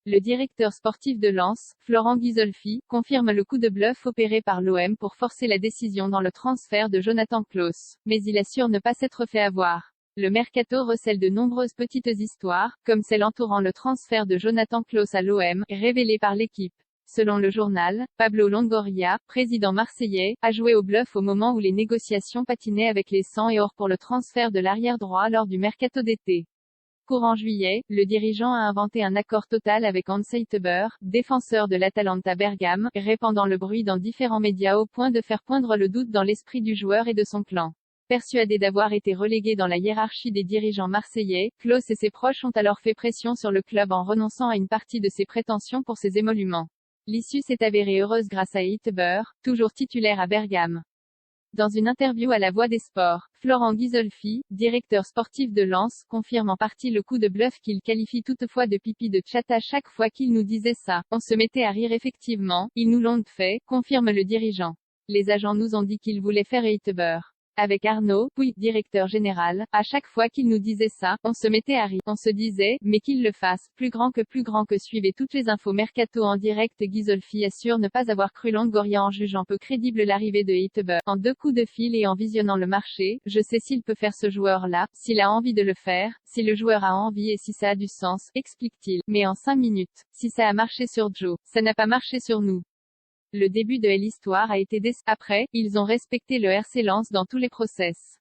Le directeur sportif de Lens, Florent Ghisolfi, confirme le coup de bluff opéré par l'OM pour forcer la décision dans le transfert de Jonathan Klaus, mais il assure ne pas s'être fait avoir. Le mercato recèle de nombreuses petites histoires, comme celle entourant le transfert de Jonathan Klaus à l'OM, révélée par l'équipe. Selon le journal, Pablo Longoria, président marseillais, a joué au bluff au moment où les négociations patinaient avec les 100 et or pour le transfert de l'arrière droit lors du mercato d'été. Courant juillet, le dirigeant a inventé un accord total avec Hans Heiteber, défenseur de l'Atalanta Bergame, répandant le bruit dans différents médias au point de faire poindre le doute dans l'esprit du joueur et de son clan. Persuadé d'avoir été relégué dans la hiérarchie des dirigeants marseillais, Klaus et ses proches ont alors fait pression sur le club en renonçant à une partie de ses prétentions pour ses émoluments. L'issue s'est avérée heureuse grâce à Heiteber, toujours titulaire à Bergame. Dans une interview à La Voix des Sports, Florent Ghisolfi, directeur sportif de Lens, confirme en partie le coup de bluff qu'il qualifie toutefois de pipi de chat à chaque fois qu'il nous disait ça. On se mettait à rire effectivement, ils nous l'ont fait, confirme le dirigeant. Les agents nous ont dit qu'ils voulaient faire Heiteber. Avec Arnaud Puy, directeur général, à chaque fois qu'il nous disait ça, on se mettait à rire. On se disait, mais qu'il le fasse, plus grand que suivez toutes les infos mercato en direct. Ghisolfi assure ne pas avoir cru Longoria en jugeant peu crédible l'arrivée de Heiteber. En 2 coups de fil et en visionnant le marché, je sais s'il peut faire ce joueur-là, s'il a envie de le faire, si le joueur a envie et si ça a du sens, explique-t-il. Mais en 5 minutes, si ça a marché sur Joe, ça n'a pas marché sur nous. Le début de l'histoire a été Après, ils ont respecté le RC Lens dans tous les process.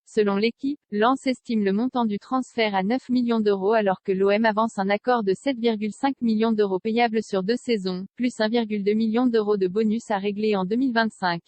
Selon l'équipe, Lens estime le montant du transfert à 9 millions d'euros alors que l'OM avance un accord de 7,5 millions d'euros payables sur 2 saisons, plus 1,2 million d'euros de bonus à régler en 2025.